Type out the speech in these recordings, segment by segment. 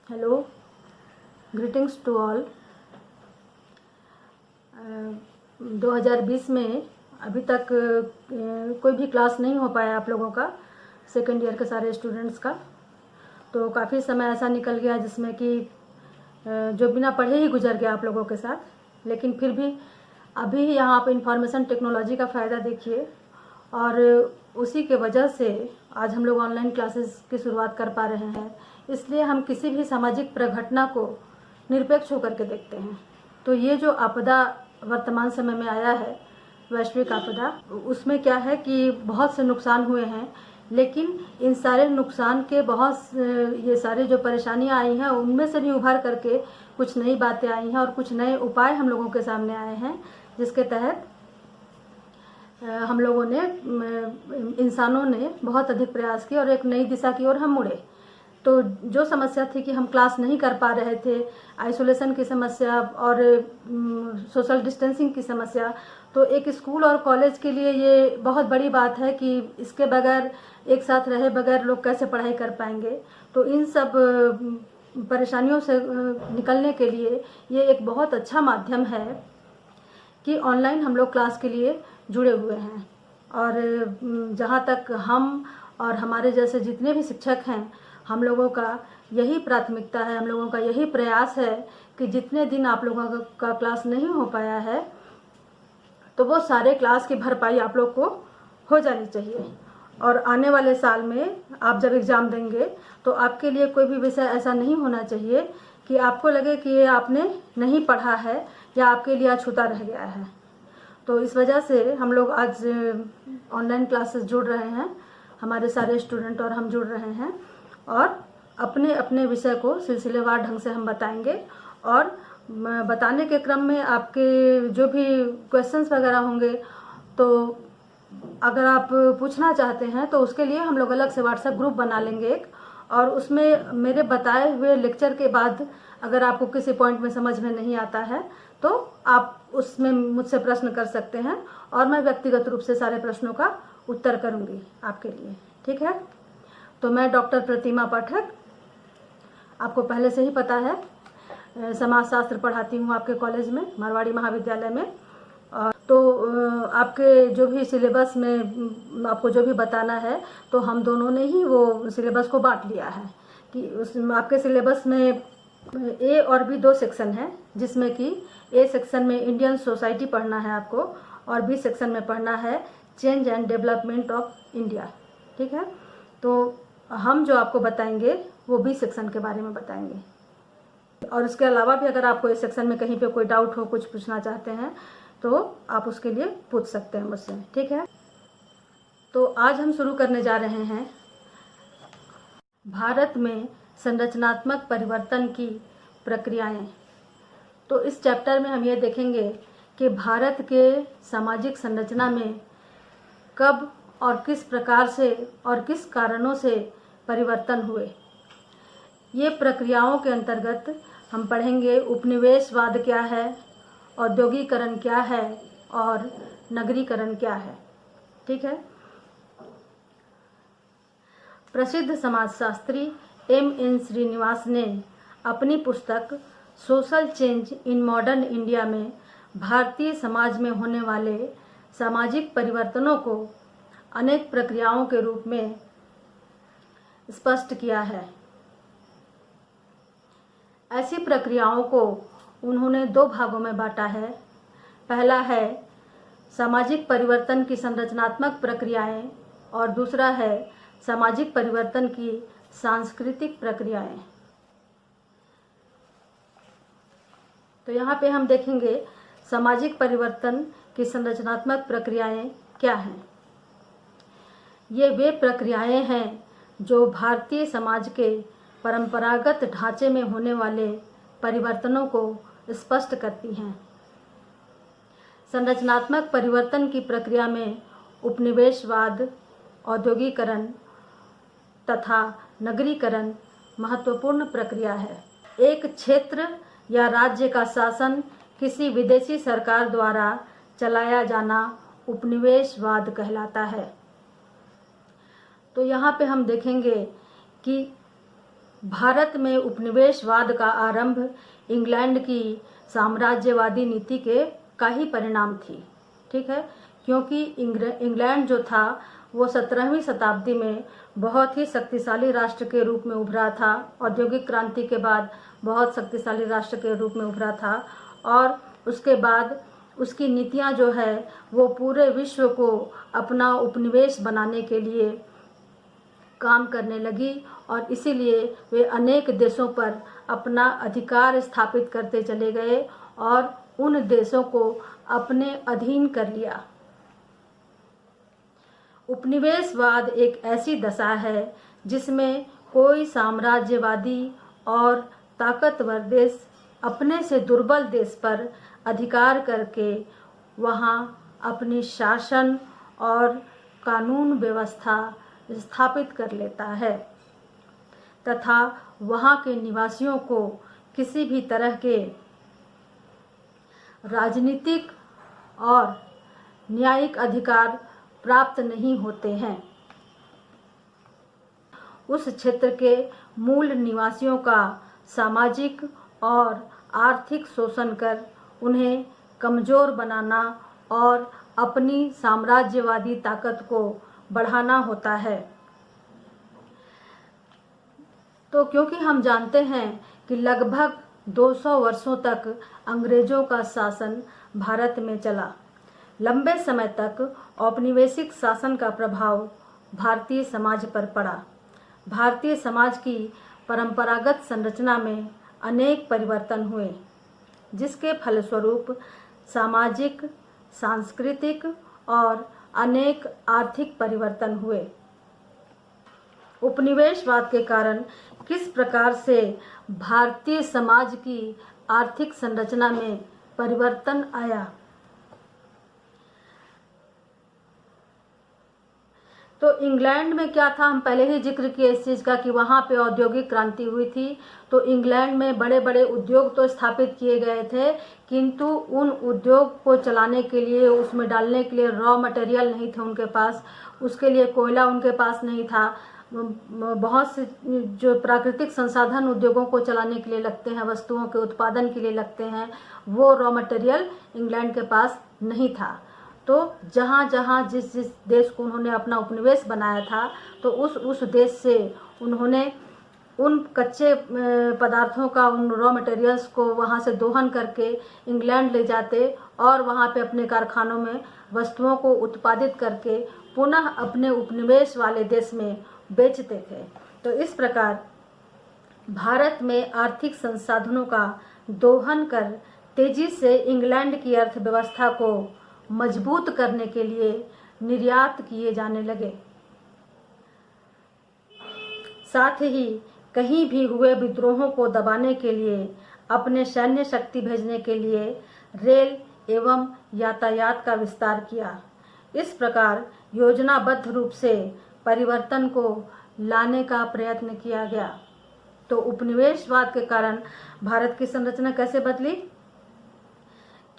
Hello, greetings to all. 2020 में अभी तक कोई भी क्लास नहीं हो पाया आप लोगों का, सेकेंड ईयर के सारे स्टूडेंट्स का। तो काफ़ी समय ऐसा निकल गया जिसमें कि जो बिना पढ़े ही गुजर गया आप लोगों के साथ। लेकिन फिर भी अभी यहाँ आप इंफॉर्मेशन टेक्नोलॉजी का फ़ायदा देखिए, और उसी के वजह से आज हम लोग ऑनलाइन क्लासेस की शुरुआत कर पा रहे हैं। इसलिए हम किसी भी सामाजिक प्रघटना को निरपेक्ष होकर के देखते हैं। तो ये जो आपदा वर्तमान समय में आया है, वैश्विक आपदा, उसमें क्या है कि बहुत से नुकसान हुए हैं, लेकिन इन सारे नुकसान के ये सारे जो परेशानियां आई हैं उनमें से भी उभर करके कुछ नई बातें आई हैं और कुछ नए उपाय हम लोगों के सामने आए हैं, जिसके तहत हम लोगों ने, इंसानों ने बहुत अधिक प्रयास किए और एक नई दिशा की ओर हम मुड़े। तो जो समस्या थी कि हम क्लास नहीं कर पा रहे थे, आइसोलेशन की समस्या और सोशल डिस्टेंसिंग की समस्या, तो एक स्कूल और कॉलेज के लिए ये बहुत बड़ी बात है कि इसके बगैर, एक साथ रहे बगैर लोग कैसे पढ़ाई कर पाएंगे। तो इन सब परेशानियों से निकलने के लिए ये एक बहुत अच्छा माध्यम है कि ऑनलाइन हम लोग क्लास के लिए जुड़े हुए हैं। और जहाँ तक हम और हमारे जैसे जितने भी शिक्षक हैं, हम लोगों का यही प्राथमिकता है, हम लोगों का यही प्रयास है कि जितने दिन आप लोगों का क्लास नहीं हो पाया है, तो वो सारे क्लास की भरपाई आप लोग को हो जानी चाहिए। और आने वाले साल में आप जब एग्ज़ाम देंगे तो आपके लिए कोई भी विषय ऐसा नहीं होना चाहिए कि आपको लगे कि ये आपने नहीं पढ़ा है या आपके लिए अछूता रह गया है। तो इस वजह से हम लोग आज ऑनलाइन क्लासेस जुड़ रहे हैं, हमारे सारे स्टूडेंट और हम जुड़ रहे हैं, और अपने अपने विषय को सिलसिलेवार ढंग से हम बताएंगे। और बताने के क्रम में आपके जो भी क्वेश्चंस वगैरह होंगे, तो अगर आप पूछना चाहते हैं तो उसके लिए हम लोग अलग से व्हाट्सएप ग्रुप बना लेंगे एक, और उसमें मेरे बताए हुए लेक्चर के बाद अगर आपको किसी पॉइंट में समझ में नहीं आता है तो आप उसमें मुझसे प्रश्न कर सकते हैं, और मैं व्यक्तिगत रूप से सारे प्रश्नों का उत्तर करूंगी आपके लिए। ठीक है? तो मैं डॉक्टर प्रतिमा पाठक, आपको पहले से ही पता है, समाजशास्त्र पढ़ाती हूँ आपके कॉलेज में, मारवाड़ी महाविद्यालय में। तो आपके जो भी सिलेबस में आपको जो भी बताना है, तो हम दोनों ने ही वो सिलेबस को बांट लिया है कि उस आपके सिलेबस में ए और बी 2 सेक्शन हैं, जिसमें कि ए सेक्शन में इंडियन सोसाइटी पढ़ना है आपको, और बी सेक्शन में पढ़ना है change and development of India. ठीक है? तो हम जो आपको बताएंगे वो बी सेक्शन के बारे में बताएंगे। और इसके अलावा भी अगर आपको इस सेक्शन में कहीं पे कोई डाउट हो, कुछ पूछना चाहते हैं, तो आप उसके लिए पूछ सकते हैं मुझसे। ठीक है? तो आज हम शुरू करने जा रहे हैं भारत में संरचनात्मक परिवर्तन की प्रक्रियाएं। तो इस चैप्टर में हम ये देखेंगे कि भारत के सामाजिक संरचना में कब और किस प्रकार से और किस कारणों से परिवर्तन हुए। ये प्रक्रियाओं के अंतर्गत हम पढ़ेंगे उपनिवेशवाद क्या है, औद्योगिकरण क्या है, और नगरीकरण क्या है। ठीक है? प्रसिद्ध समाजशास्त्री M.N. श्रीनिवास ने अपनी पुस्तक social change in modern India में भारतीय समाज में होने वाले सामाजिक परिवर्तनों को अनेक प्रक्रियाओं के रूप में स्पष्ट किया है। ऐसी प्रक्रियाओं को उन्होंने 2 भागों में बांटा है। पहला है सामाजिक परिवर्तन की संरचनात्मक प्रक्रियाएं, और दूसरा है सामाजिक परिवर्तन की सांस्कृतिक प्रक्रियाएं। तो यहाँ पे हम देखेंगे सामाजिक परिवर्तन की संरचनात्मक प्रक्रियाएं क्या हैं। ये वे प्रक्रियाएं हैं जो भारतीय समाज के परंपरागत ढांचे में होने वाले परिवर्तनों को स्पष्ट करती हैं। संरचनात्मक परिवर्तन की प्रक्रिया में उपनिवेशवाद, औद्योगिकरण तथा नगरीकरण महत्वपूर्ण प्रक्रिया है। एक क्षेत्र या राज्य का शासन किसी विदेशी सरकार द्वारा चलाया जाना उपनिवेशवाद कहलाता है। तो यहाँ पे हम देखेंगे कि भारत में उपनिवेशवाद का आरंभ इंग्लैंड की साम्राज्यवादी नीति का ही परिणाम थी। ठीक है, क्योंकि इंग्लैंड जो था वो 17वीं शताब्दी में बहुत ही शक्तिशाली राष्ट्र के रूप में उभरा था। औद्योगिक क्रांति के बाद बहुत शक्तिशाली राष्ट्र के रूप में उभरा था और उसके बाद उसकी नीतियां जो है वो पूरे विश्व को अपना उपनिवेश बनाने के लिए काम करने लगी और इसीलिए वे अनेक देशों पर अपना अधिकार स्थापित करते चले गए और उन देशों को अपने अधीन कर लिया। उपनिवेशवाद एक ऐसी दशा है जिसमें कोई साम्राज्यवादी और ताकतवर देश अपने से दुर्बल देश पर अधिकार करके वहाँ अपनी शासन और कानून व्यवस्था स्थापित कर लेता है तथा वहाँ के निवासियों को किसी भी तरह के राजनीतिक और न्यायिक अधिकार प्राप्त नहीं होते हैं। उस क्षेत्र के मूल निवासियों का सामाजिक और आर्थिक शोषण कर उन्हें कमज़ोर बनाना और अपनी साम्राज्यवादी ताकत को बढ़ाना होता है। तो क्योंकि हम जानते हैं कि लगभग 200 वर्षों तक अंग्रेज़ों का शासन भारत में चला, लंबे समय तक औपनिवेशिक शासन का प्रभाव भारतीय समाज पर पड़ा। भारतीय समाज की परंपरागत संरचना में अनेक परिवर्तन हुए, जिसके फलस्वरूप सामाजिक, सांस्कृतिक और अनेक आर्थिक परिवर्तन हुए। उपनिवेशवाद के कारण किस प्रकार से भारतीय समाज की आर्थिक संरचना में परिवर्तन आया? तो इंग्लैंड में क्या था, हम पहले ही जिक्र किए इस चीज़ का कि वहाँ पे औद्योगिक क्रांति हुई थी। तो इंग्लैंड में बड़े बड़े उद्योग तो स्थापित किए गए थे, किंतु उन उद्योग को चलाने के लिए, उसमें डालने के लिए रॉ मटेरियल नहीं थे उनके पास, उसके लिए कोयला उनके पास नहीं था। बहुत से जो प्राकृतिक संसाधन उद्योगों को चलाने के लिए लगते हैं, वस्तुओं के उत्पादन के लिए लगते हैं, वो रॉ मटेरियल इंग्लैंड के पास नहीं था। तो जहाँ जहाँ जिस जिस देश को उन्होंने अपना उपनिवेश बनाया था, तो उस देश से उन्होंने उन कच्चे पदार्थों का, उन रॉ मटेरियल्स को वहाँ से दोहन करके इंग्लैंड ले जाते और वहाँ पे अपने कारखानों में वस्तुओं को उत्पादित करके पुनः अपने उपनिवेश वाले देश में बेचते थे। तो इस प्रकार भारत में आर्थिक संसाधनों का दोहन कर तेजी से इंग्लैंड की अर्थव्यवस्था को मजबूत करने के लिए निर्यात किए जाने लगे। साथ ही कहीं भी हुए विद्रोहों को दबाने के लिए, अपने सैन्य शक्ति भेजने के लिए रेल एवं यातायात का विस्तार किया। इस प्रकार योजनाबद्ध रूप से परिवर्तन को लाने का प्रयत्न किया गया। तो उपनिवेशवाद के कारण भारत की संरचना कैसे बदली?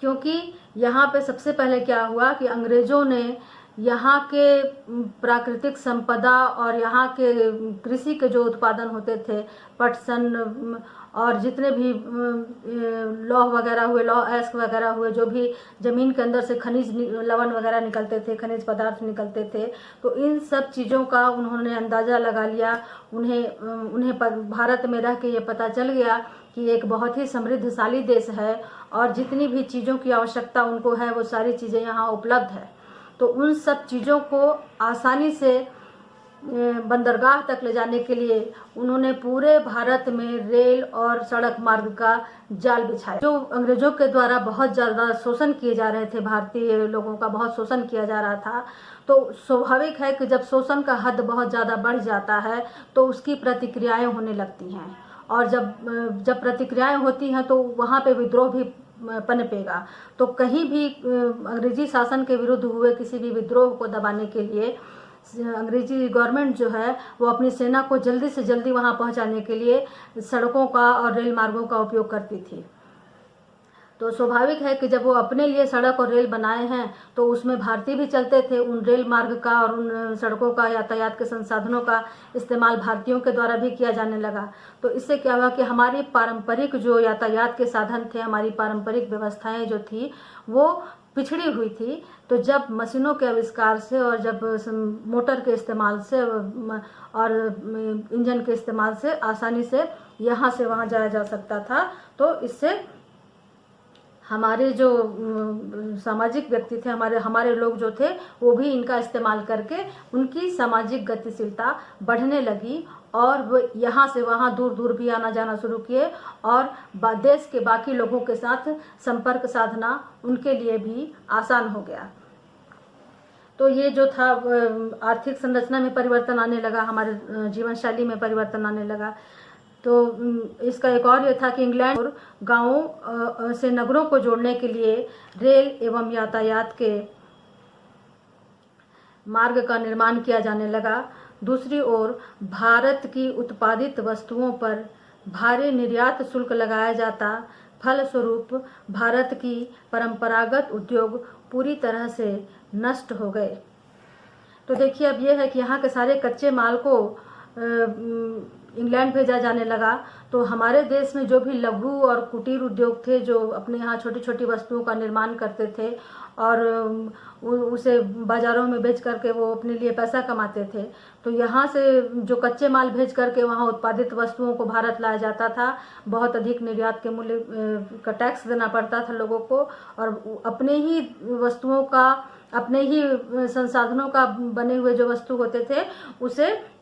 क्योंकि यहाँ पे सबसे पहले क्या हुआ कि अंग्रेज़ों ने यहाँ के प्राकृतिक संपदा और यहाँ के कृषि के जो उत्पादन होते थे, पटसन और जितने भी लौह वगैरह हुए, लौह अयस्क वगैरह हुए, जो भी ज़मीन के अंदर से खनिज लवण वगैरह निकलते थे, खनिज पदार्थ निकलते थे, तो इन सब चीज़ों का उन्होंने अंदाज़ा लगा लिया। उन्हें भारत में रह के ये पता चल गया कि एक बहुत ही समृद्धशाली देश है और जितनी भी चीज़ों की आवश्यकता उनको है वो सारी चीज़ें यहाँ उपलब्ध है। तो उन सब चीज़ों को आसानी से बंदरगाह तक ले जाने के लिए उन्होंने पूरे भारत में रेल और सड़क मार्ग का जाल बिछाया। जो अंग्रेज़ों के द्वारा बहुत ज़्यादा शोषण किए जा रहे थे, भारतीय लोगों का बहुत शोषण किया जा रहा था, तो स्वाभाविक है कि जब शोषण का हद बहुत ज़्यादा बढ़ जाता है तो उसकी प्रतिक्रियाएं होने लगती हैं, और जब प्रतिक्रियाएं होती हैं तो वहाँ पे विद्रोह भी पनपेगा। तो कहीं भी अंग्रेजी शासन के विरुद्ध हुए किसी भी विद्रोह को दबाने के लिए अंग्रेजी गवर्नमेंट जो है वो अपनी सेना को जल्दी से जल्दी वहाँ पहुँचाने के लिए सड़कों का और रेल मार्गों का उपयोग करती थी। तो स्वाभाविक है कि जब वो अपने लिए सड़क और रेल बनाए हैं तो उसमें भारतीय भी चलते थे। उन रेल मार्ग का और उन सड़कों का, यातायात के संसाधनों का इस्तेमाल भारतीयों के द्वारा भी किया जाने लगा। तो इससे क्या हुआ कि हमारी पारंपरिक जो यातायात के साधन थे, हमारी पारंपरिक व्यवस्थाएं जो थी वो पिछड़ी हुई थी। तो जब मशीनों के आविष्कार से और जब मोटर के इस्तेमाल से और इंजन के इस्तेमाल से आसानी से यहाँ से वहाँ जाया जा सकता था, तो इससे हमारे जो सामाजिक व्यक्ति थे, हमारे लोग जो थे, वो भी इनका इस्तेमाल करके उनकी सामाजिक गतिशीलता बढ़ने लगी और वो यहाँ से वहाँ दूर दूर भी आना जाना शुरू किए और देश के बाकी लोगों के साथ संपर्क साधना उनके लिए भी आसान हो गया। तो ये जो था आर्थिक संरचना में परिवर्तन आने लगा, हमारे जीवन शैली में परिवर्तन आने लगा। तो इसका एक और ये था कि इंग्लैंड और गांवों से नगरों को जोड़ने के लिए रेल एवं यातायात के मार्ग का निर्माण किया जाने लगा। दूसरी ओर भारत की उत्पादित वस्तुओं पर भारी निर्यात शुल्क लगाया जाता, फलस्वरूप भारत की परंपरागत उद्योग पूरी तरह से नष्ट हो गए। तो देखिए अब ये है कि यहाँ के सारे कच्चे माल को इंग्लैंड भेजा जाने लगा। तो हमारे देश में जो भी लघु और कुटीर उद्योग थे, जो अपने यहाँ छोटी छोटी वस्तुओं का निर्माण करते थे और उसे बाज़ारों में बेच करके वो अपने लिए पैसा कमाते थे, तो यहाँ से जो कच्चे माल भेज करके वहाँ उत्पादित वस्तुओं को भारत लाया जाता था। बहुत अधिक निर्यात के मूल्य का टैक्स देना पड़ता था लोगों को और अपने ही वस्तुओं का, अपने ही संसाधनों का बने हुए जो वस्तु होते थे उसे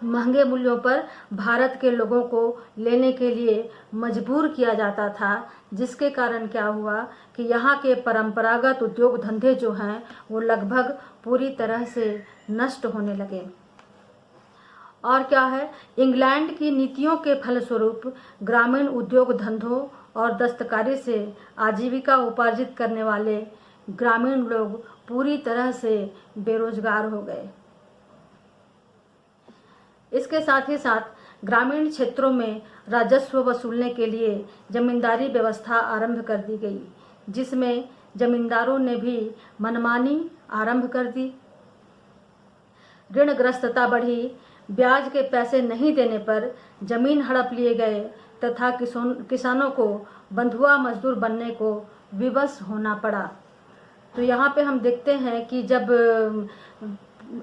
महंगे मूल्यों पर भारत के लोगों को लेने के लिए मजबूर किया जाता था, जिसके कारण क्या हुआ कि यहाँ के परंपरागत उद्योग धंधे जो हैं वो लगभग पूरी तरह से नष्ट होने लगे। और क्या है, इंग्लैंड की नीतियों के फलस्वरूप ग्रामीण उद्योग धंधों और दस्तकारी से आजीविका उपार्जित करने वाले ग्रामीण लोग पूरी तरह से बेरोजगार हो गए। इसके साथ ही साथ ग्रामीण क्षेत्रों में राजस्व वसूलने के लिए जमींदारी व्यवस्था आरंभ कर दी गई, जिसमें जमींदारों ने भी मनमानी आरंभ कर दी। ऋणग्रस्तता बढ़ी, ब्याज के पैसे नहीं देने पर जमीन हड़प लिए गए तथा किसानों को बंधुआ मजदूर बनने को विवश होना पड़ा। तो यहाँ पे हम देखते हैं कि जब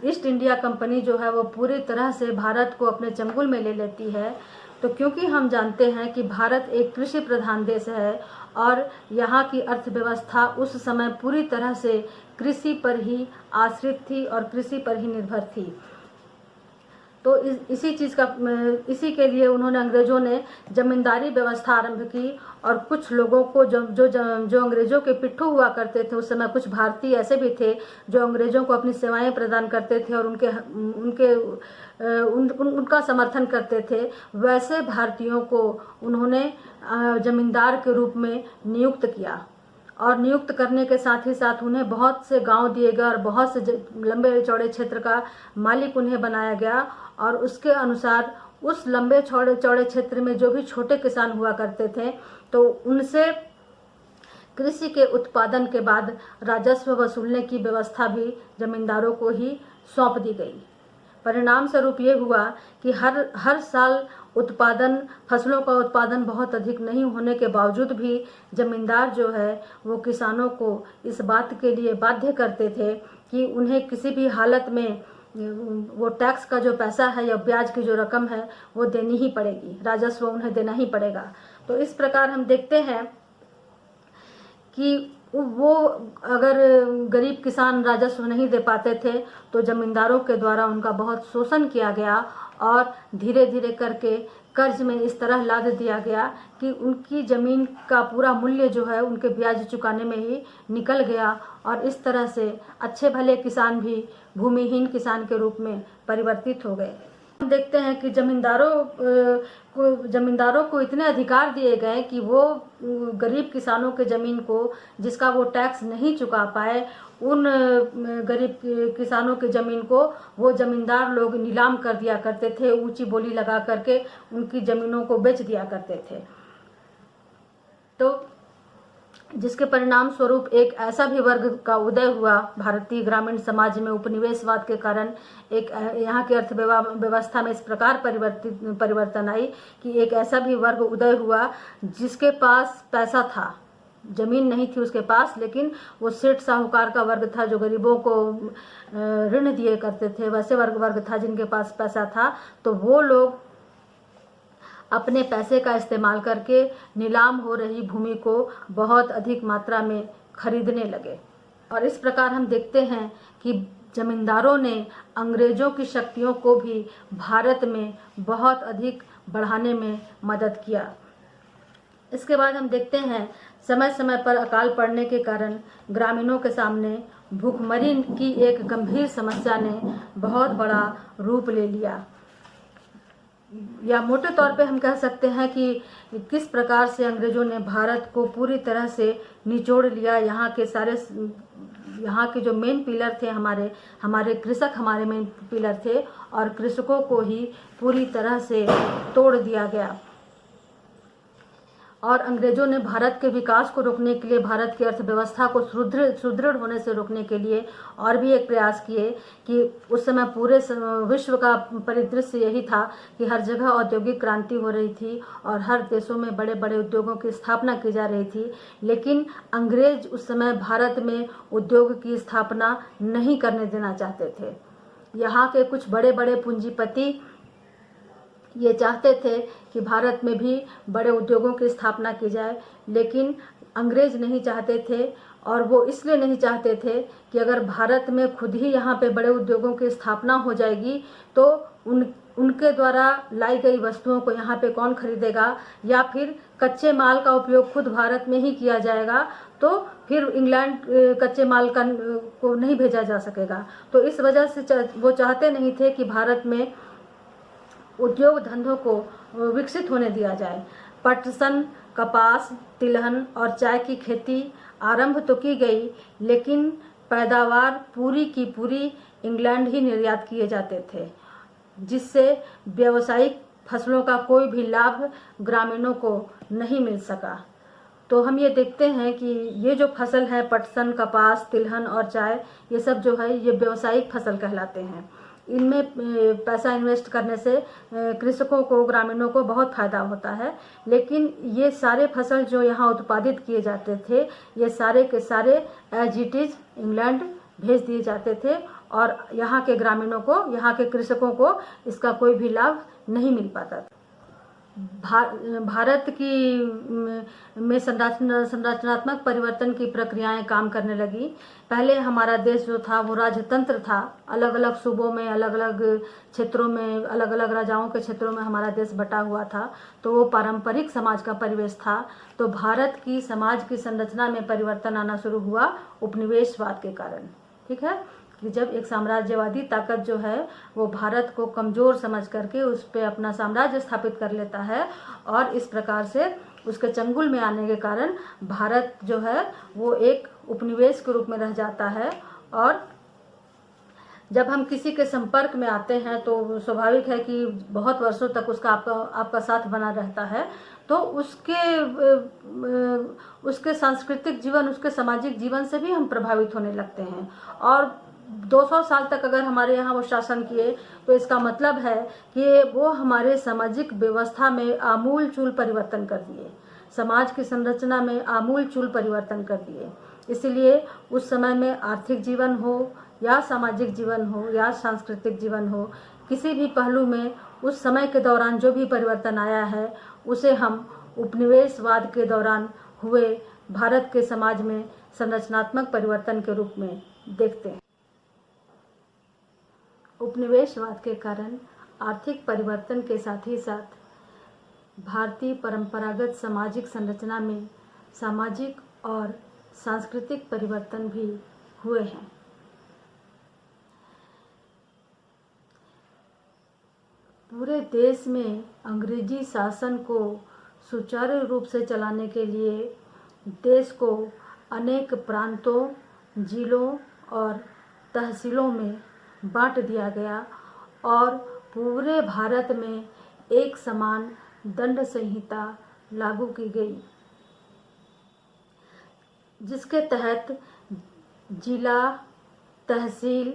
ईस्ट इंडिया कंपनी जो है वो पूरी तरह से भारत को अपने चंगुल में ले लेती है, तो क्योंकि हम जानते हैं कि भारत एक कृषि प्रधान देश है और यहाँ की अर्थव्यवस्था उस समय पूरी तरह से कृषि पर ही आश्रित थी और कृषि पर ही निर्भर थी। तो इसी के लिए उन्होंने, अंग्रेज़ों ने जमींदारी व्यवस्था आरंभ की और कुछ लोगों को जो अंग्रेज़ों के पिट्ठू हुआ करते थे, उस समय कुछ भारतीय ऐसे भी थे जो अंग्रेज़ों को अपनी सेवाएं प्रदान करते थे और उनका समर्थन करते थे। वैसे भारतीयों को उन्होंने जमींदार के रूप में नियुक्त किया और नियुक्त करने के साथ ही साथ उन्हें बहुत से गांव दिए गए और बहुत से लंबे चौड़े क्षेत्र का मालिक उन्हें बनाया गया। और उसके अनुसार उस लंबे चौड़े क्षेत्र में जो भी छोटे किसान हुआ करते थे, तो उनसे कृषि के उत्पादन के बाद राजस्व वसूलने की व्यवस्था भी जमींदारों को ही सौंप दी गई। परिणाम स्वरूप ये हुआ कि हर साल फसलों का उत्पादन बहुत अधिक नहीं होने के बावजूद भी जमींदार जो है वो किसानों को इस बात के लिए बाध्य करते थे कि उन्हें किसी भी हालत में वो टैक्स का जो पैसा है या ब्याज की जो रकम है वो देनी ही पड़ेगी, राजस्व उन्हें देना ही पड़ेगा। तो इस प्रकार हम देखते हैं कि वो अगर गरीब किसान राजस्व नहीं दे पाते थे तो जमींदारों के द्वारा उनका बहुत शोषण किया गया और धीरे धीरे करके कर्ज में इस तरह लाद दिया गया कि उनकी ज़मीन का पूरा मूल्य जो है उनके ब्याज चुकाने में ही निकल गया और इस तरह से अच्छे भले किसान भी भूमिहीन किसान के रूप में परिवर्तित हो गए। हम देखते हैं कि जमींदारों को इतने अधिकार दिए गए कि वो गरीब किसानों के ज़मीन को, जिसका वो टैक्स नहीं चुका पाए, उन गरीब किसानों की ज़मीन को वो जमींदार लोग नीलाम कर दिया करते थे, ऊंची बोली लगा करके उनकी ज़मीनों को बेच दिया करते थे। तो जिसके परिणाम स्वरूप एक ऐसा भी वर्ग का उदय हुआ भारतीय ग्रामीण समाज में उपनिवेशवाद के कारण। एक यहाँ की अर्थव्यवस्था में इस प्रकार परिवर्तन आई कि एक ऐसा भी वर्ग उदय हुआ जिसके पास पैसा था, जमीन नहीं थी उसके पास, लेकिन वो सेठ साहूकार का वर्ग था जो गरीबों को ऋण दिए करते थे। वैसे वर्ग था जिनके पास पैसा था, तो वो लोग अपने पैसे का इस्तेमाल करके नीलाम हो रही भूमि को बहुत अधिक मात्रा में खरीदने लगे। और इस प्रकार हम देखते हैं कि जमींदारों ने अंग्रेजों की शक्तियों को भी भारत में बहुत अधिक बढ़ाने में मदद किया। इसके बाद हम देखते हैं समय समय पर अकाल पड़ने के कारण ग्रामीणों के सामने भूखमरी की एक गंभीर समस्या ने बहुत बड़ा रूप ले लिया। या मोटे तौर पे हम कह सकते हैं कि किस प्रकार से अंग्रेजों ने भारत को पूरी तरह से निचोड़ लिया। यहाँ के जो मेन पिलर थे हमारे कृषक हमारे मेन पिलर थे, और कृषकों को ही पूरी तरह से तोड़ दिया गया। और अंग्रेजों ने भारत के विकास को रोकने के लिए, भारत की अर्थव्यवस्था को सुदृढ़ होने से रोकने के लिए और भी एक प्रयास किए कि उस समय पूरे विश्व का परिदृश्य यही था कि हर जगह औद्योगिक क्रांति हो रही थी और हर देशों में बड़े बड़े उद्योगों की स्थापना की जा रही थी। लेकिन अंग्रेज उस समय भारत में उद्योग की स्थापना नहीं करने देना चाहते थे। यहाँ के कुछ बड़े बड़े पूंजीपति ये चाहते थे कि भारत में भी बड़े उद्योगों की स्थापना की जाए, लेकिन अंग्रेज नहीं चाहते थे। और वो इसलिए नहीं चाहते थे कि अगर भारत में खुद ही यहाँ पे बड़े उद्योगों की स्थापना हो जाएगी तो उनके द्वारा लाई गई वस्तुओं को यहाँ पे कौन खरीदेगा, या फिर कच्चे माल का उपयोग खुद भारत में ही किया जाएगा तो फिर इंग्लैंड कच्चे माल को नहीं भेजा जा सकेगा। तो इस वजह से वो चाहते नहीं थे कि भारत में उद्योग धंधों को विकसित होने दिया जाए। पटसन, कपास, तिलहन और चाय की खेती आरंभ तो की गई, लेकिन पैदावार पूरी की पूरी इंग्लैंड ही निर्यात किए जाते थे, जिससे व्यावसायिक फसलों का कोई भी लाभ ग्रामीणों को नहीं मिल सका। तो हम ये देखते हैं कि ये जो फसल है, पटसन, कपास, तिलहन और चाय, ये सब जो है ये व्यावसायिक फसल कहलाते हैं। इनमें पैसा इन्वेस्ट करने से कृषकों को, ग्रामीणों को बहुत फ़ायदा होता है। लेकिन ये सारे फसल जो यहाँ उत्पादित किए जाते थे, ये सारे के सारे एज इट इज़ इंग्लैंड भेज दिए जाते थे और यहाँ के ग्रामीणों को, यहाँ के कृषकों को इसका कोई भी लाभ नहीं मिल पाता था। भारत में संरचनात्मक परिवर्तन की प्रक्रियाएं काम करने लगी। पहले हमारा देश जो था वो राजतंत्र था, अलग अलग सूबों में, अलग अलग क्षेत्रों में, अलग अलग राजाओं के क्षेत्रों में हमारा देश बटा हुआ था। तो वो पारंपरिक समाज का परिवेश था। तो भारत की समाज की संरचना में परिवर्तन आना शुरू हुआ उपनिवेशवाद के कारण। ठीक है, कि जब एक साम्राज्यवादी ताकत जो है वो भारत को कमज़ोर समझ करके उस पर अपना साम्राज्य स्थापित कर लेता है, और इस प्रकार से उसके चंगुल में आने के कारण भारत जो है वो एक उपनिवेश के रूप में रह जाता है। और जब हम किसी के संपर्क में आते हैं तो स्वाभाविक है कि बहुत वर्षों तक उसका आपका साथ बना रहता है। तो उसके सांस्कृतिक जीवन, उसके सामाजिक जीवन से भी हम प्रभावित होने लगते हैं। और 200 साल तक अगर हमारे यहाँ वो शासन किए तो इसका मतलब है कि वो हमारे सामाजिक व्यवस्था में आमूलचूल परिवर्तन कर दिए, समाज की संरचना में आमूलचूल परिवर्तन कर दिए। इसलिए उस समय में आर्थिक जीवन हो या सामाजिक जीवन हो या सांस्कृतिक जीवन हो, किसी भी पहलू में उस समय के दौरान जो भी परिवर्तन आया है उसे हम उपनिवेशवाद के दौरान हुए भारत के समाज में संरचनात्मक परिवर्तन के रूप में देखते हैं। उपनिवेशवाद के कारण आर्थिक परिवर्तन के साथ ही साथ भारतीय परंपरागत सामाजिक संरचना में सामाजिक और सांस्कृतिक परिवर्तन भी हुए हैं। पूरे देश में अंग्रेजी शासन को सुचारू रूप से चलाने के लिए देश को अनेक प्रांतों, जिलों और तहसीलों में बांट दिया गया और पूरे भारत में एक समान दंड संहिता लागू की गई। जिसके तहत जिला, तहसील,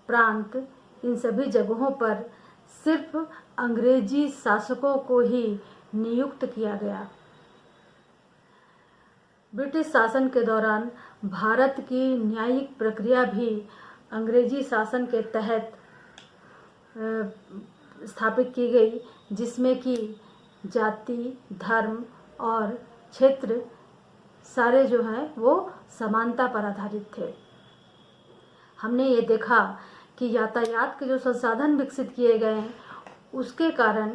प्रांत, इन सभी जगहों पर सिर्फ अंग्रेजी शासकों को ही नियुक्त किया गया। ब्रिटिश शासन के दौरान भारत की न्यायिक प्रक्रिया भी अंग्रेजी शासन के तहत स्थापित की गई, जिसमें कि जाति, धर्म और क्षेत्र सारे जो हैं वो समानता पर आधारित थे। हमने ये देखा कि यातायात के जो संसाधन विकसित किए गए हैं उसके कारण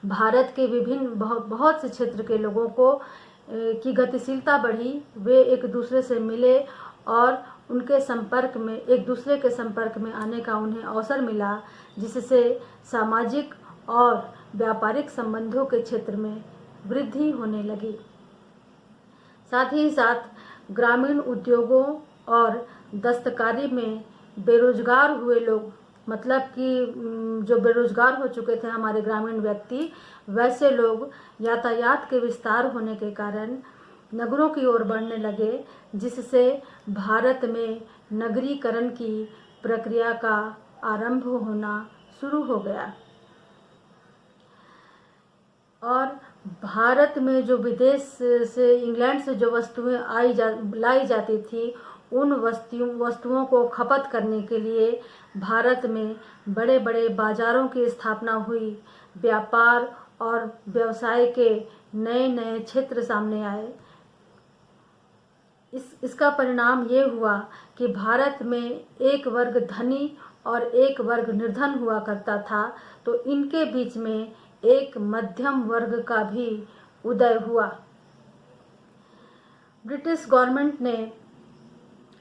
भारत के विभिन्न बहुत से क्षेत्र के लोगों को की गतिशीलता बढ़ी। वे एक दूसरे से मिले और उनके संपर्क में, एक दूसरे के संपर्क में आने का उन्हें अवसर मिला, जिससे सामाजिक और व्यापारिक संबंधों के क्षेत्र में वृद्धि होने लगी। साथ ही साथ ग्रामीण उद्योगों और दस्तकारी में बेरोजगार हुए लोग, मतलब कि जो बेरोजगार हो चुके थे हमारे ग्रामीण व्यक्ति, वैसे लोग यातायात के विस्तार होने के कारण नगरों की ओर बढ़ने लगे, जिससे भारत में नगरीकरण की प्रक्रिया का आरंभ होना शुरू हो गया। और भारत में जो विदेश से, इंग्लैंड से जो वस्तुएं लाई जाती थी, उन वस्तुओं को खपत करने के लिए भारत में बड़े बड़े बाज़ारों की स्थापना हुई। व्यापार और व्यवसाय के नए नए क्षेत्र सामने आए। इसका परिणाम ये हुआ कि भारत में एक वर्ग धनी और एक वर्ग निर्धन हुआ करता था, तो इनके बीच में एक मध्यम वर्ग का भी उदय हुआ। ब्रिटिश गवर्नमेंट ने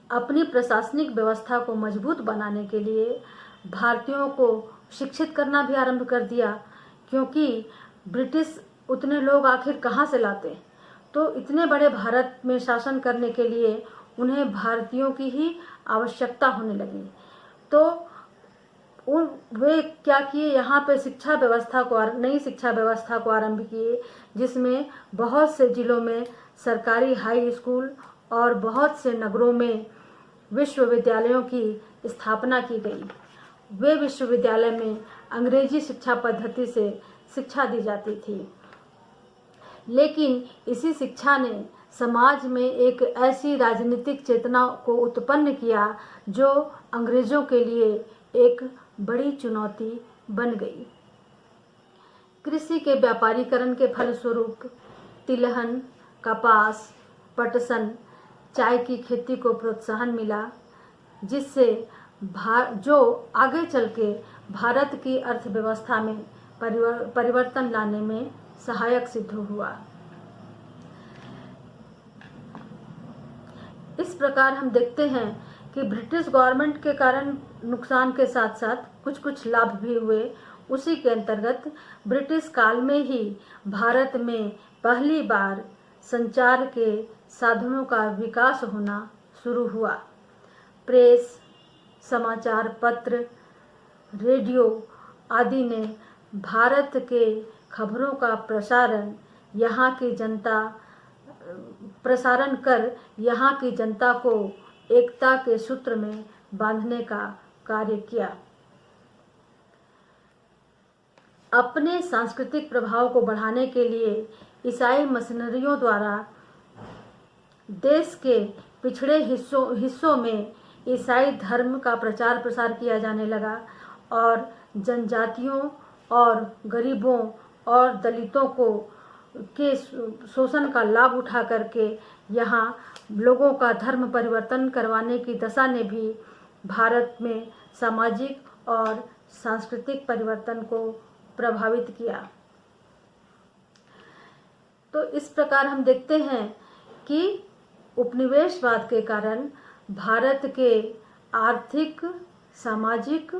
अपनी प्रशासनिक व्यवस्था को मजबूत बनाने के लिए भारतीयों को शिक्षित करना भी आरंभ कर दिया, क्योंकि ब्रिटिश उतने लोग आखिर कहाँ से लाते। तो इतने बड़े भारत में शासन करने के लिए उन्हें भारतीयों की ही आवश्यकता होने लगी। तो वे क्या किए, यहाँ पे नई शिक्षा व्यवस्था को आरंभ किए, जिसमें बहुत से जिलों में सरकारी हाई स्कूल और बहुत से नगरों में विश्वविद्यालयों की स्थापना की गई। वे विश्वविद्यालय में अंग्रेजी शिक्षा पद्धति से शिक्षा दी जाती थी, लेकिन इसी शिक्षा ने समाज में एक ऐसी राजनीतिक चेतना को उत्पन्न किया जो अंग्रेजों के लिए एक बड़ी चुनौती बन गई। कृषि के व्यापारीकरण के फलस्वरूप तिलहन, कपास, पटसन, चाय की खेती को प्रोत्साहन मिला, जिससे जो आगे चल के भारत की अर्थव्यवस्था में परिवर्तन लाने में सहायक सिद्ध हुआ। इस प्रकार हम देखते हैं कि ब्रिटिश गवर्नमेंट के कारण नुकसान के साथ साथ कुछ कुछ लाभ भी हुए। उसी के अंतर्गत ब्रिटिश काल में ही भारत में पहली बार संचार के साधनों का विकास होना शुरू हुआ। प्रेस, समाचार पत्र, रेडियो आदि ने भारत के खबरों का प्रसारण कर यहाँ की जनता को एकता के सूत्र में बांधने का कार्य किया। अपने सांस्कृतिक प्रभाव को बढ़ाने के लिए ईसाई मिशनरियों द्वारा देश के पिछड़े हिस्सों में ईसाई धर्म का प्रचार प्रसार किया जाने लगा और जनजातियों और गरीबों और दलितों के शोषण का लाभ उठा करके यहाँ लोगों का धर्म परिवर्तन करवाने की दशा ने भी भारत में सामाजिक और सांस्कृतिक परिवर्तन को प्रभावित किया। तो इस प्रकार हम देखते हैं कि उपनिवेशवाद के कारण भारत के आर्थिक, सामाजिक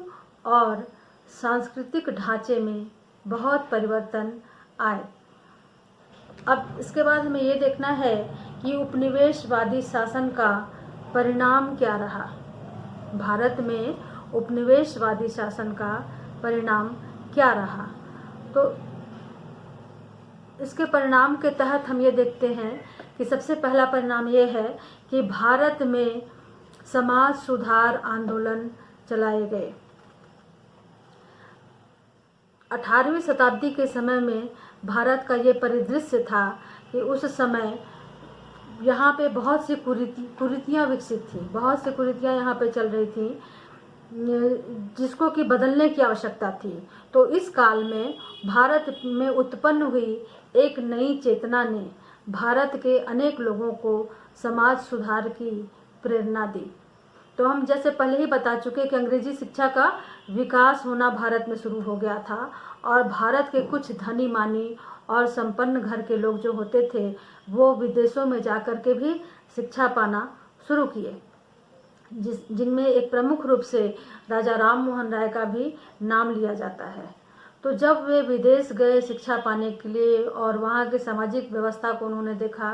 और सांस्कृतिक ढांचे में बहुत परिवर्तन आए। अब इसके बाद हमें ये देखना है कि उपनिवेशवादी शासन का परिणाम क्या रहा। भारत में उपनिवेशवादी शासन का परिणाम क्या रहा, तो इसके परिणाम के तहत हम ये देखते हैं कि सबसे पहला परिणाम ये है कि भारत में समाज सुधार आंदोलन चलाए गए। 18वीं शताब्दी के समय में भारत का ये परिदृश्य था कि उस समय यहाँ पे बहुत सी कुरीतियाँ विकसित थी, बहुत सी कुरीतियाँ यहाँ पे चल रही थी जिसको कि बदलने की आवश्यकता थी। तो इस काल में भारत में उत्पन्न हुई एक नई चेतना ने भारत के अनेक लोगों को समाज सुधार की प्रेरणा दी। तो हम जैसे पहले ही बता चुके कि अंग्रेजी शिक्षा का विकास होना भारत में शुरू हो गया था और भारत के कुछ धनी मानी और संपन्न घर के लोग जो होते थे वो विदेशों में जाकर के भी शिक्षा पाना शुरू किए, जिनमें एक प्रमुख रूप से राजा राम मोहन राय का भी नाम लिया जाता है। तो जब वे विदेश गए शिक्षा पाने के लिए और वहाँ के सामाजिक व्यवस्था को उन्होंने देखा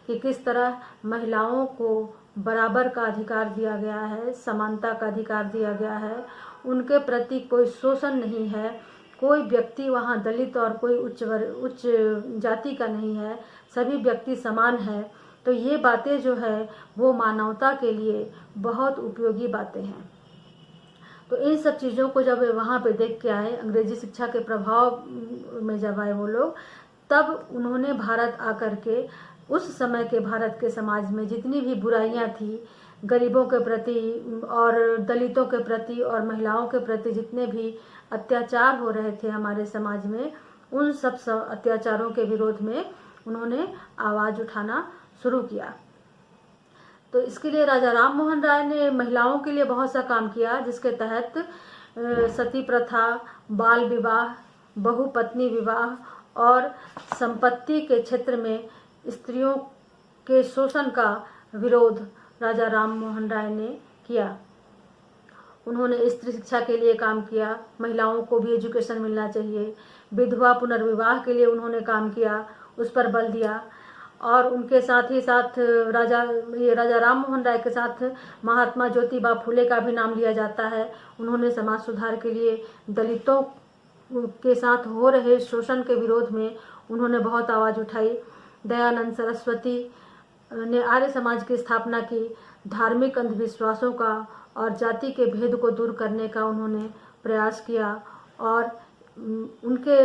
कि किस तरह महिलाओं को बराबर का अधिकार दिया गया है, समानता का अधिकार दिया गया है, उनके प्रति कोई शोषण नहीं है, कोई व्यक्ति वहाँ दलित और कोई उच्च जाति का नहीं है, सभी व्यक्ति समान है। तो ये बातें जो है वो मानवता के लिए बहुत उपयोगी बातें हैं। तो इन सब चीज़ों को जब वहाँ पे देख के आए, अंग्रेजी शिक्षा के प्रभाव में जब आए वो लोग, तब उन्होंने भारत आकर के उस समय के भारत के समाज में जितनी भी बुराइयाँ थी, गरीबों के प्रति और दलितों के प्रति और महिलाओं के प्रति जितने भी अत्याचार हो रहे थे हमारे समाज में, उन सब अत्याचारों के विरोध में उन्होंने आवाज़ उठाना शुरू किया। तो इसके लिए राजा राम मोहन राय ने महिलाओं के लिए बहुत सा काम किया, जिसके तहत सती प्रथा, बाल विवाह, बहुपत्नी विवाह और संपत्ति के क्षेत्र में स्त्रियों के शोषण का विरोध राजा राम मोहन राय ने किया। उन्होंने स्त्री शिक्षा के लिए काम किया, महिलाओं को भी एजुकेशन मिलना चाहिए, विधवा पुनर्विवाह के लिए उन्होंने काम किया, उस पर बल दिया। और उनके साथ ही साथ राजा राम मोहन राय के साथ महात्मा ज्योतिबा फुले का भी नाम लिया जाता है। उन्होंने समाज सुधार के लिए दलितों के साथ हो रहे शोषण के विरोध में उन्होंने बहुत आवाज़ उठाई। दयानंद सरस्वती ने आर्य समाज की स्थापना की, धार्मिक अंधविश्वासों का और जाति के भेद को दूर करने का उन्होंने प्रयास किया। और उनके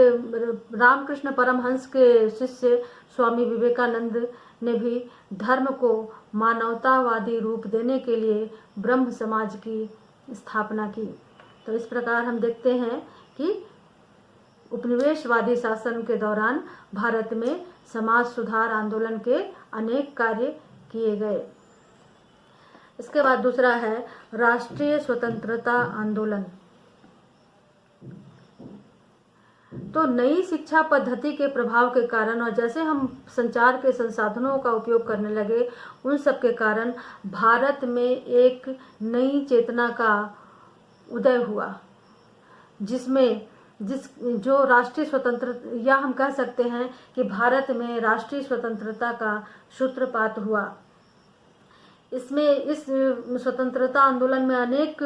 रामकृष्ण परमहंस के शिष्य स्वामी विवेकानंद ने भी धर्म को मानवतावादी रूप देने के लिए ब्रह्म समाज की स्थापना की। तो इस प्रकार हम देखते हैं कि उपनिवेशवादी शासन के दौरान भारत में समाज सुधार आंदोलन के अनेक कार्य किए गए। इसके बाद दूसरा है राष्ट्रीय स्वतंत्रता आंदोलन। तो नई शिक्षा पद्धति के प्रभाव के कारण और जैसे हम संचार के संसाधनों का उपयोग करने लगे, उन सब के कारण भारत में एक नई चेतना का उदय हुआ, जो राष्ट्रीय स्वतंत्र, या हम कह सकते हैं कि भारत में राष्ट्रीय स्वतंत्रता का सूत्रपात हुआ। इसमें इस स्वतंत्रता आंदोलन में अनेक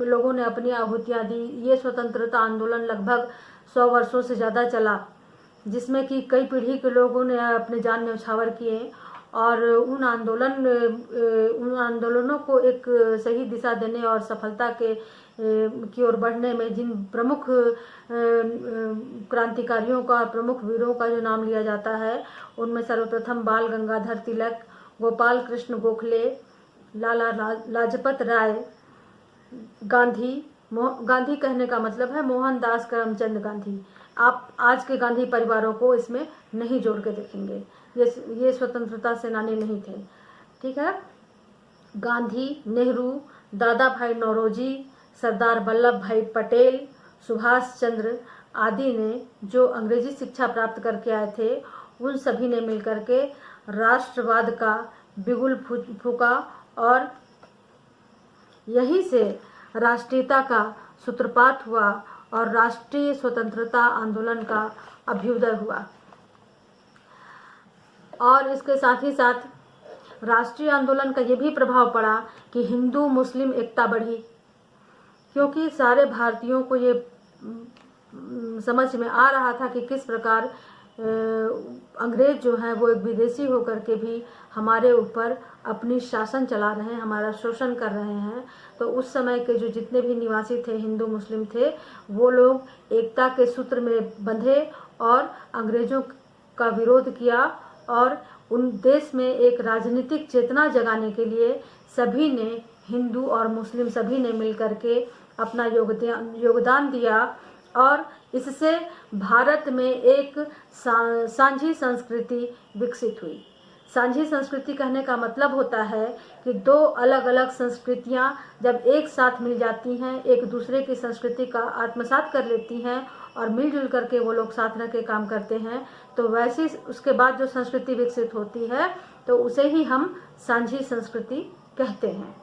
लोगों ने अपनी आहुतियाँ दी। ये स्वतंत्रता आंदोलन लगभग 100 वर्षों से ज़्यादा चला, जिसमें कि कई पीढ़ी के लोगों ने अपने जान न्यौछावर किए और उन आंदोलनों को एक सही दिशा देने और सफलता की ओर बढ़ने में जिन प्रमुख क्रांतिकारियों का, प्रमुख वीरों का जो नाम लिया जाता है, उनमें सर्वप्रथम बाल गंगाधर तिलक, गोपाल कृष्ण गोखले, लाला लाजपत राय, गांधी कहने का मतलब है मोहनदास करमचंद गांधी। आप आज के गांधी परिवारों को इसमें नहीं जोड़ के देखेंगे, ये स्वतंत्रता सेनानी नहीं थे, ठीक है। गांधी, नेहरू, दादा भाई नौरोजी, सरदार वल्लभ भाई पटेल, सुभाष चंद्र आदि ने जो अंग्रेजी शिक्षा प्राप्त करके आए थे, उन सभी ने मिलकर के राष्ट्रवाद का बिगुल फूंका और यहीं से राष्ट्रीयता का सूत्रपात हुआ और राष्ट्रीय स्वतंत्रता आंदोलन का अभ्युदय हुआ। और इसके साथ ही साथ राष्ट्रीय आंदोलन का ये भी प्रभाव पड़ा कि हिंदू मुस्लिम एकता बढ़ी, क्योंकि सारे भारतीयों को ये समझ में आ रहा था कि किस प्रकार अंग्रेज़ जो हैं वो एक विदेशी होकर के भी हमारे ऊपर अपनी शासन चला रहे हैं, हमारा शोषण कर रहे हैं। तो उस समय के जो जितने भी निवासी थे, हिंदू मुस्लिम थे, वो लोग एकता के सूत्र में बंधे और अंग्रेज़ों का विरोध किया और उन देश में एक राजनीतिक चेतना जगाने के लिए सभी ने, हिंदू और मुस्लिम सभी ने मिलकर के अपना योगदान दिया और इससे भारत में एक सांझी संस्कृति विकसित हुई। सांझी संस्कृति कहने का मतलब होता है कि दो अलग अलग संस्कृतियां जब एक साथ मिल जाती हैं, एक दूसरे की संस्कृति का आत्मसात कर लेती हैं और मिलजुल करके वो लोग साथ रह के काम करते हैं, तो वैसे उसके बाद जो संस्कृति विकसित होती है तो उसे ही हम सांझी संस्कृति कहते हैं।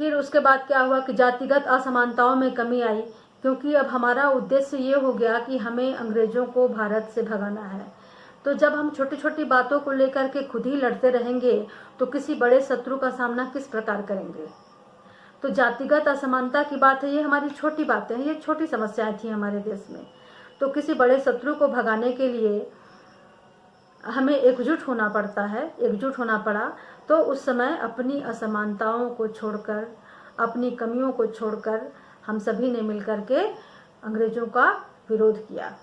फिर उसके बाद क्या हुआ कि जातिगत असमानताओं में कमी आई, क्योंकि अब हमारा उद्देश्य ये हो गया कि हमें अंग्रेज़ों को भारत से भगाना है। तो जब हम छोटी छोटी बातों को लेकर के खुद ही लड़ते रहेंगे तो किसी बड़े शत्रु का सामना किस प्रकार करेंगे। तो जातिगत असमानता की बात है, ये हमारी छोटी बातें हैं, ये छोटी समस्याएं थी हमारे देश में। तो किसी बड़े शत्रु को भगाने के लिए हमें एकजुट होना पड़ता है, एकजुट होना पड़ा। तो उस समय अपनी असमानताओं को छोड़कर, अपनी कमियों को छोड़कर हम सभी ने मिलकर के अंग्रेज़ों का विरोध किया।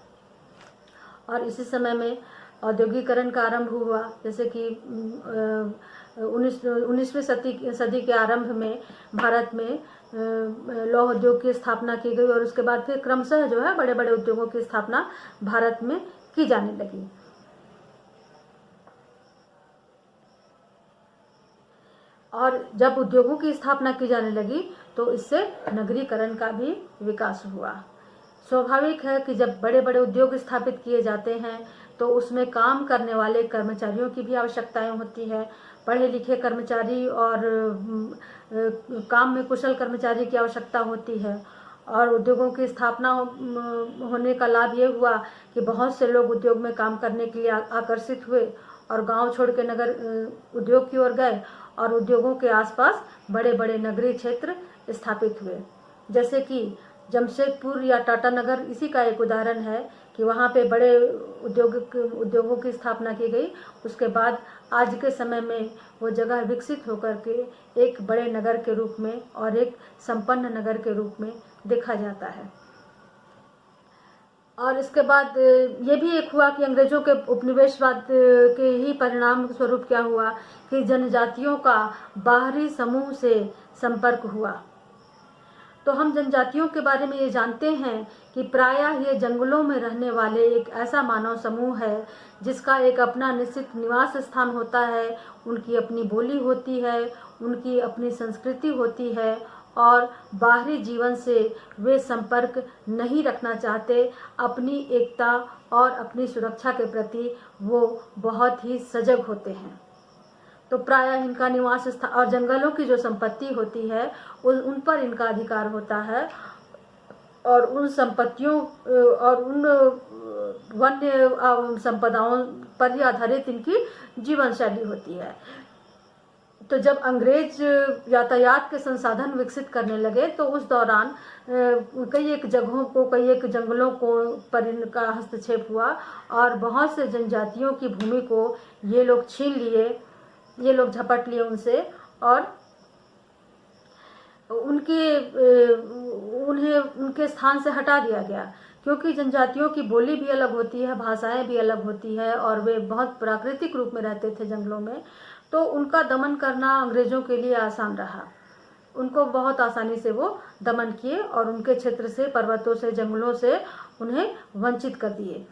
और इसी समय में औद्योगिकरण का आरंभ हुआ, जैसे कि 19वीं सदी के आरंभ में भारत में लौह उद्योग की स्थापना की गई और उसके बाद फिर क्रमशः जो है बड़े बड़े उद्योगों की स्थापना भारत में की जाने लगी। और जब उद्योगों की स्थापना की जाने लगी तो इससे नगरीकरण का भी विकास हुआ। स्वाभाविक है कि जब बड़े बड़े उद्योग स्थापित किए जाते हैं तो उसमें काम करने वाले कर्मचारियों की भी आवश्यकताएं होती है। पढ़े लिखे कर्मचारी और काम में कुशल कर्मचारी की आवश्यकता होती है। और उद्योगों की स्थापना होने का लाभ ये हुआ कि बहुत से लोग उद्योग में काम करने के लिए आकर्षित हुए और गांव छोड़ के नगर उद्योग की ओर गए और उद्योगों के आसपास बड़े बड़े नगरीय क्षेत्र स्थापित हुए। जैसे कि जमशेदपुर या टाटानगर इसी का एक उदाहरण है कि वहाँ पे बड़े उद्योगों की स्थापना की गई। उसके बाद आज के समय में वो जगह विकसित होकर के एक बड़े नगर के रूप में और एक संपन्न नगर के रूप में देखा जाता है। और इसके बाद ये भी एक हुआ कि अंग्रेज़ों के उपनिवेशवाद के ही परिणाम स्वरूप क्या हुआ कि जनजातियों का बाहरी समूह से संपर्क हुआ। तो हम जनजातियों के बारे में ये जानते हैं कि प्रायः ये जंगलों में रहने वाले एक ऐसा मानव समूह है जिसका एक अपना निश्चित निवास स्थान होता है, उनकी अपनी बोली होती है, उनकी अपनी संस्कृति होती है और बाहरी जीवन से वे संपर्क नहीं रखना चाहते। अपनी एकता और अपनी सुरक्षा के प्रति वो बहुत ही सजग होते हैं। तो प्रायः इनका निवास स्थान और जंगलों की जो संपत्ति होती है उन पर इनका अधिकार होता है और उन संपत्तियों और उन वन्य संपदाओं पर ही आधारित इनकी जीवन शैली होती है। तो जब अंग्रेज यातायात के संसाधन विकसित करने लगे तो उस दौरान कई एक जगहों को, कई एक जंगलों को पर इनका हस्तक्षेप हुआ और बहुत से जनजातियों की भूमि को ये लोग छीन लिए, ये लोग झपट लिए उनसे और उन्हें उनके स्थान से हटा दिया गया। क्योंकि जनजातियों की बोली भी अलग होती है, भाषाएं भी अलग होती है और वे बहुत प्राकृतिक रूप में रहते थे जंगलों में, तो उनका दमन करना अंग्रेज़ों के लिए आसान रहा। उनको बहुत आसानी से वो दमन किए और उनके क्षेत्र से, पर्वतों से, जंगलों से उन्हें वंचित कर दिए।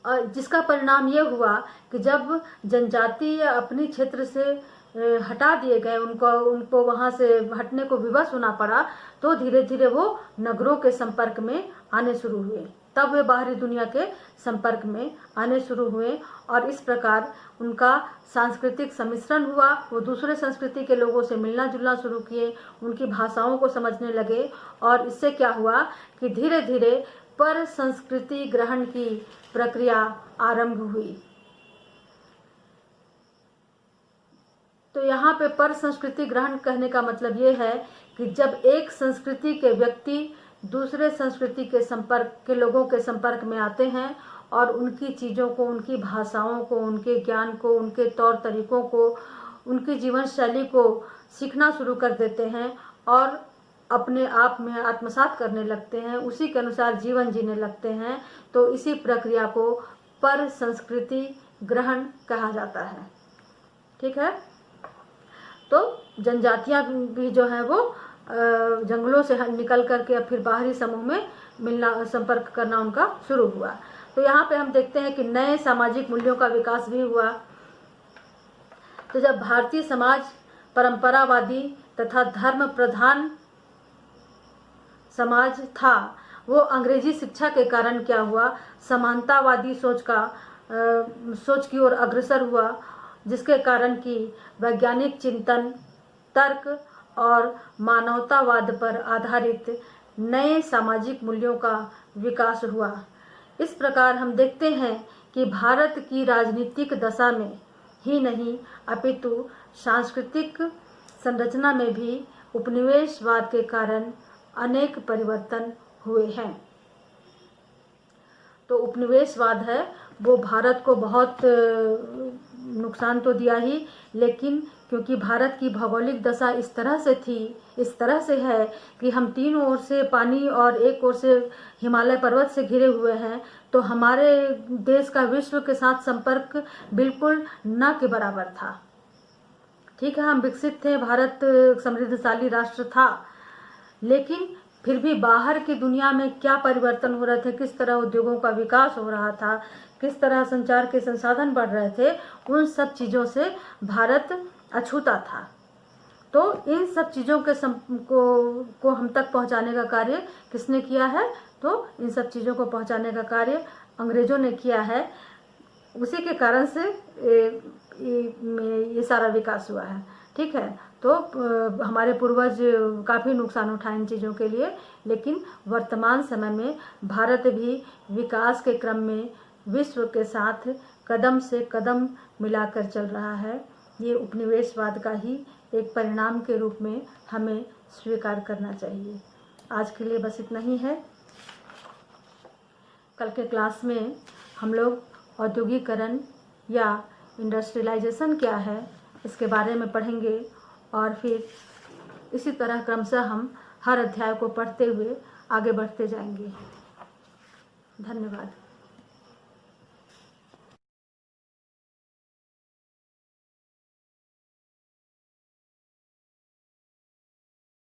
और जिसका परिणाम ये हुआ कि जब जनजाति अपने क्षेत्र से हटा दिए गए, उनको वहाँ से हटने को विवश होना पड़ा, तो धीरे धीरे वो नगरों के संपर्क में आने शुरू हुए। तब वे बाहरी दुनिया के संपर्क में आने शुरू हुए और इस प्रकार उनका सांस्कृतिक सम्मिश्रण हुआ। वो दूसरे संस्कृति के लोगों से मिलना जुलना शुरू किए, उनकी भाषाओं को समझने लगे और इससे क्या हुआ कि धीरे धीरे पर संस्कृति ग्रहण की प्रक्रिया आरंभ हुई। तो यहाँ पे पर संस्कृति ग्रहण कहने का मतलब ये है कि जब एक संस्कृति के व्यक्ति दूसरे संस्कृति के संपर्क के लोगों के संपर्क में आते हैं और उनकी चीज़ों को, उनकी भाषाओं को, उनके ज्ञान को, उनके तौर तरीक़ों को, उनकी जीवन शैली को सीखना शुरू कर देते हैं और अपने आप में आत्मसात करने लगते हैं, उसी के अनुसार जीवन जीने लगते हैं। तो इसी प्रक्रिया को पर संस्कृति ग्रहण कहा जाता है। ठीक है। तो जनजातियां भी जो है वो जंगलों से निकल करके अब फिर बाहरी समूह में मिलना, संपर्क करना उनका शुरू हुआ। तो यहाँ पे हम देखते हैं कि नए सामाजिक मूल्यों का विकास भी हुआ। तो जब भारतीय समाज परंपरावादी तथा धर्म प्रधान समाज था, वो अंग्रेजी शिक्षा के कारण क्या हुआ, समानतावादी सोच की ओर अग्रसर हुआ, जिसके कारण कि वैज्ञानिक चिंतन, तर्क और मानवतावाद पर आधारित नए सामाजिक मूल्यों का विकास हुआ। इस प्रकार हम देखते हैं कि भारत की राजनीतिक दशा में ही नहीं अपितु सांस्कृतिक संरचना में भी उपनिवेशवाद के कारण अनेक परिवर्तन हुए हैं। तो उपनिवेशवाद है वो भारत को बहुत नुकसान तो दिया ही, लेकिन क्योंकि भारत की भौगोलिक दशा इस तरह से है कि हम तीनों ओर से पानी और एक ओर से हिमालय पर्वत से घिरे हुए हैं, तो हमारे देश का विश्व के साथ संपर्क बिल्कुल न के बराबर था। ठीक है, हम विकसित थे, भारत समृद्धशाली राष्ट्र था, लेकिन फिर भी बाहर की दुनिया में क्या परिवर्तन हो रहे थे, किस तरह उद्योगों का विकास हो रहा था, किस तरह संचार के संसाधन बढ़ रहे थे, उन सब चीज़ों से भारत अछूता था। तो इन सब चीज़ों के को हम तक पहुंचाने का कार्य किसने किया है, तो इन सब चीज़ों को पहुंचाने का कार्य अंग्रेज़ों ने किया है। उसी के कारण से ये सारा विकास हुआ है। ठीक है, तो हमारे पूर्वज काफ़ी नुकसान उठाए इन चीज़ों के लिए, लेकिन वर्तमान समय में भारत भी विकास के क्रम में विश्व के साथ कदम से कदम मिलाकर चल रहा है। ये उपनिवेशवाद का ही एक परिणाम के रूप में हमें स्वीकार करना चाहिए। आज के लिए बस इतना ही है। कल के क्लास में हम लोग औद्योगिकरण या इंडस्ट्रियलाइजेशन क्या है इसके बारे में पढ़ेंगे और फिर इसी तरह क्रमशः हम हर अध्याय को पढ़ते हुए आगे बढ़ते जाएंगे। धन्यवाद।